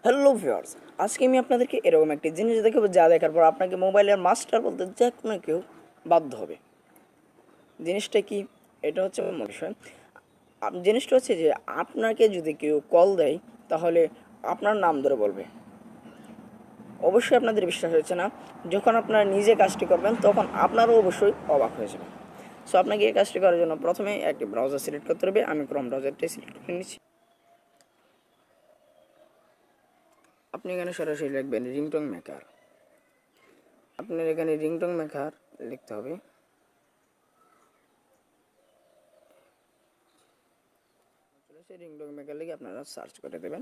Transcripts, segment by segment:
Hello viewers, আজকে আমি আপনাদেরকে এরকম একটি জিনিস দেখাবো যা দেখার পর আপনাকে মোবাইলের মাস্টার বলতে যে কোনো কেউ বাধ্য হবে। জিনিসটা কি? এটা হচ্ছে বিষয়। জিনিসটা হচ্ছে যে আপনাকে যদি কেউ কল দেয় তাহলে আপনার নাম ধরে বলবে। অবশ্যই আপনাদের বিশ্বাস হচ্ছে না। যখন আপনারা নিজে কাজটি করবেন তখন আপনারও অবশ্যই অবাক হয়ে যাবে। সো আপনাকে এই কাজটি করার জন্য প্রথমে একটি ব্রাউজার সিলেক্ট করতে হবে। আমি ক্রোম ব্রাউজারটাই সিলেক্ট করে নিচ্ছি। আপনি এখানে সরাসরি লিখবেন রিংটোন মেকার। আপনার এখানে রিংটোন মেকার লিখতে হবে। সেই রিংটোন মেকার লিখে আপনারা সার্চ করে দেবেন।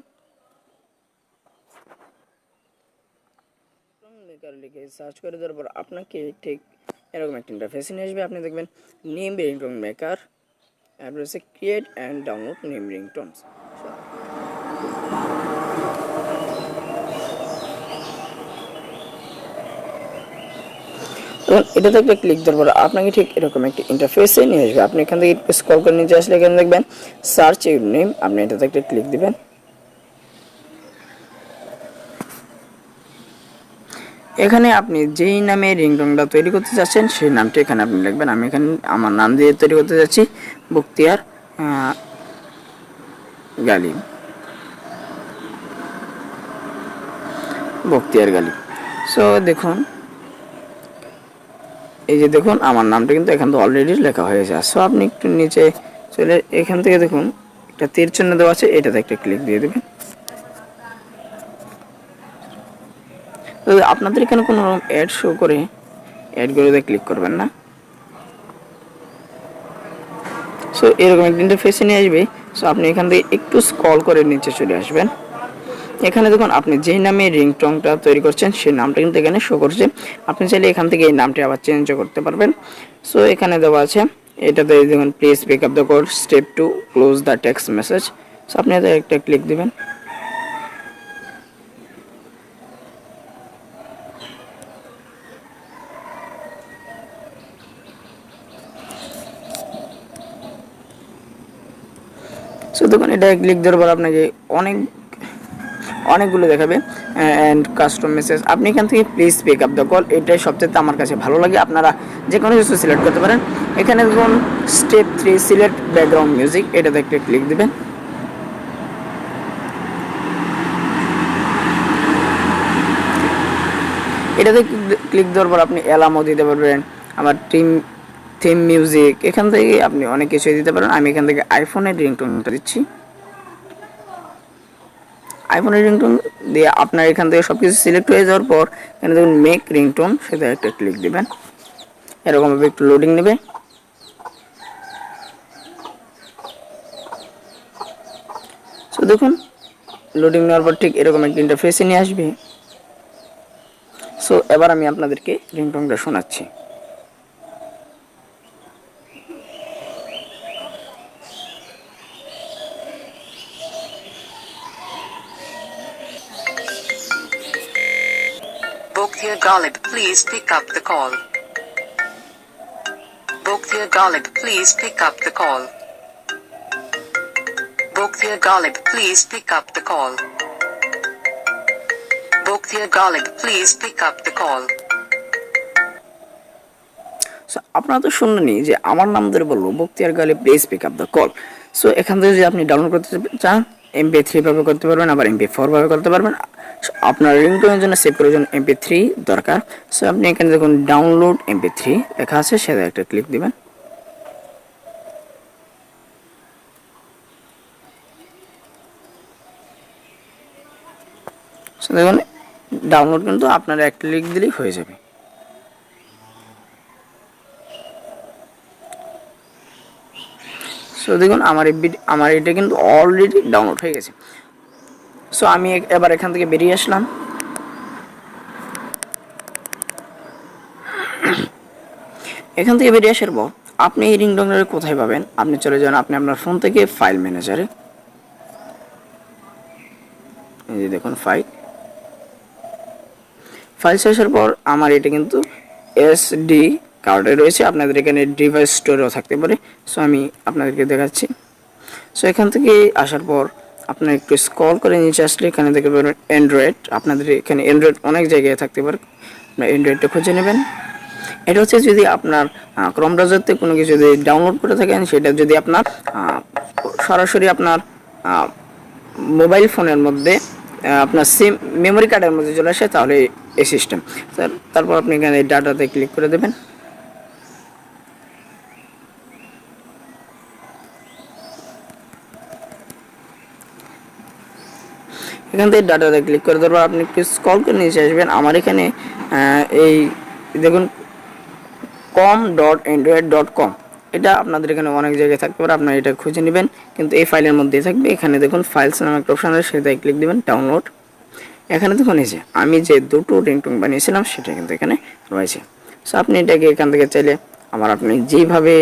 মেকার লিখে সার্চ করে দেওয়ার পর আপনাকে ঠিক এরকম একটা ইন্টারফেস নিয়ে আসবে। আপনি দেখবেন নেম রিংটোন মেকার, অ্যাড্রেসে ক্রিয়েট অ্যান্ড ডাউনলোড নেম রিংটোনস। তখন এটাতে একটা ক্লিক দেওয়ার পর আপনাকে ঠিক এরকম একটা ইন্টারফেসে নিয়ে আসবে। আপনি এখান থেকে স্ক্রল করে নিচে আসলে এখানে দেখবেন সার্চ ইউর নেম। আপনি এটাতে একটা ক্লিক দিবেন। এখানে আপনি যেই নামে রিংটোনটা তৈরি করতে চাচ্ছেন সেই নামটি এখানে আপনি লিখবেন। আমি এখানে আমার নাম দিয়ে তৈরি করতে যাচ্ছি, বখতিয়ার গালিব। বখতিয়ার গালিব। সো দেখুন, এই যে দেখুন আমার নামটা কিন্তু এখান থেকে অলরেডি লেখা হয়েছে। সো আপনি একটু নিচে চলে এখান থেকে দেখুন একটা তীর চিহ্ন দেওয়া আছে, এটাতে একটা ক্লিক দিয়ে দেবেন। তো আপনাদের এখানে কোনো অ্যাড শো করে অ্যাডগুলোতে ক্লিক করবেন না। সো এরকম একটা ইন্টারফেসে নিয়ে আসবে। সো আপনি এখান থেকে একটু স্ক্রল করে নিচে চলে আসবেন। এখানে দেখুন আপনি যেই নামে রিংটোনটা তৈরি করছেন সেই নামটা কিন্তু এখানে শো করছে। আপনি চাইলে এখান থেকে এই নামটি আবার চেঞ্জও করতে পারবেন। সো এখানে দেওয়া আছে, এটাতে দেখুন please pick up the call, step 2 close the text message. So আপনি এতে একটা ক্লিক দিবেন। সো দেখুন এটা ক্লিক দেওয়ার পর আপনাকে অনেকগুলো দেখাবে অ্যান্ড কাস্টম মেসেজ। আপনি এখান থেকে please pick up the call, এটাই সবচেয়ে আমার কাছে ভালো লাগে। আপনারা যে কোনো কিছু সিলেক্ট করতে পারেন। এখানে দেখুন স্টেপ 3 সিলেক্ট ব্যাকগ্রাউন্ড মিউজিক, এটাতে একটা ক্লিক দিবেন। এটাতে ক্লিক দেওয়ার পর আপনি অ্যালার্মও দিতে পারবেন, আমার থিম মিউজিক, এখান থেকে আপনি অনেক কিছুই দিতে পারেন। আমি এখান থেকে আইফোনের রিংটোনটা দিচ্ছি। আইফোনের রিংটোন দিয়ে আপনার এখান থেকে সব কিছু সিলেক্ট হয়ে যাওয়ার পর এখানে দেখুন মেক রিংটোন, সেটা একটা ক্লিক দিবেন। এরকমভাবে একটু লোডিং নেবে। সো দেখুন লোডিং নেওয়ার পর ঠিক এরকম একটা ইন্টারফেসে নিয়ে আসবে। সো এবার আমি আপনাদেরকে রিংটোনটা শোনাচ্ছি। Bokther Galib, please pick up the call. Bokther Galib, please pick up the call. Bokther Galib, please pick up the call. Bokther Galib, please pick up the call. So আপনারা তো শুনলেনই যে আমার নাম ধরে বলবো Bakhtiyar Ghalib, please pick up the call. So এখান থেকে যদি আপনি ডাউনলোড করতে চান MP3 ভাবে করতে পারবেন, আবার MP4 ভাবে করতে পারবেন। আপনার রিংটোনের জন্য সেভ করার জন্য MP3 দরকার। সো আপনি এখানে দেখুন ডাউনলোড MP3 লেখা আছে, সেটা একটা ক্লিক দিবেন। সো দেখুন ডাউনলোড কিন্তু আপনার একটা ক্লিক দিলেই হয়ে যাবে। সো দেখুন আমার এটা কিন্তু অলরেডি ডাউনলোড হয়ে গেছে। সো আমি এবার এখান থেকে বেরিয়ে আসলাম। এখান থেকে বেরিয়ে আসার পর আপনি এই রিংটোনটা কোথায় পাবেন? আপনি চলে যান আপনি আপনার ফোন থেকে ফাইল ম্যানেজারে। এই যে দেখুন ফাইল আসার পর আমার এটা কিন্তু SD কার্ডে রয়েছে। আপনাদের এখানে ডিভাইস স্টোরেও থাকতে পারে। সো আমি আপনাদেরকে দেখাচ্ছি। সো এখান থেকে আসার পর আপনার একটু স্ক্রল করে নিচে আসলে এখানে দেখতে পাবেন অ্যান্ড্রয়েড। আপনাদের এখানে অ্যান্ড্রয়েড অনেক জায়গায় থাকতে পারে, আপনার অ্যান্ড্রয়েডটা খুঁজে নেবেন। এটা হচ্ছে যদি আপনার ক্রোম ব্রাউজারতে কোনো কিছু যদি ডাউনলোড করে থাকেন, সেটা যদি আপনার সরাসরি আপনার মোবাইল ফোনের মধ্যে আপনার সিম মেমোরি কার্ডের মধ্যে চলে আসে, তাহলে এই সিস্টেম। তারপর আপনি এখানে ডাটাতে ক্লিক করে দেবেন। এখান থেকে ডাটাতে ক্লিক করে দেওয়ার পর আপনি একটু স্ক্রল করে নিচে আসবেন। আমার এখানে এই দেখুন com.android.com, এটা আপনাদের এখানে অনেক জায়গায় থাকতে পারে, আপনারা এটা খুঁজে নেবেন, কিন্তু এই ফাইলের মধ্যেই থাকবে। এখানে দেখুন ফাইলস নামে একটা অপশন আছে, সেটাই ক্লিক দিবেন, ডাউনলোড। এখানে দেখুন এই যে আমি যে দুটো রিংটোন বানিয়েছিলাম সেটা কিন্তু এখানে রয়েছে। সো আপনি এটাকে এখান থেকে চাইলে আবার আপনি যেইভাবে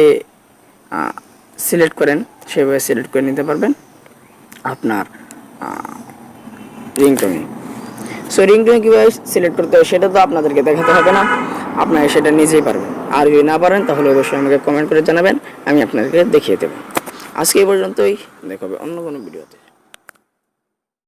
সিলেক্ট করেন সেভাবে সিলেক্ট করে নিতে পারবেন আপনার রিংটোনে। সো রিংটোনে কীভাবে সিলেক্ট করতে হয় সেটা তো আপনাদেরকে দেখাতে হবে না, আপনারা সেটা নিজেই পারবেন। আর যদি না পারেন তাহলে অবশ্যই আমাকে কমেন্ট করে জানাবেন, আমি আপনাদেরকে দেখিয়ে দেবো। আজকে এই পর্যন্তই, দেখা হবে অন্য কোনো ভিডিওতে।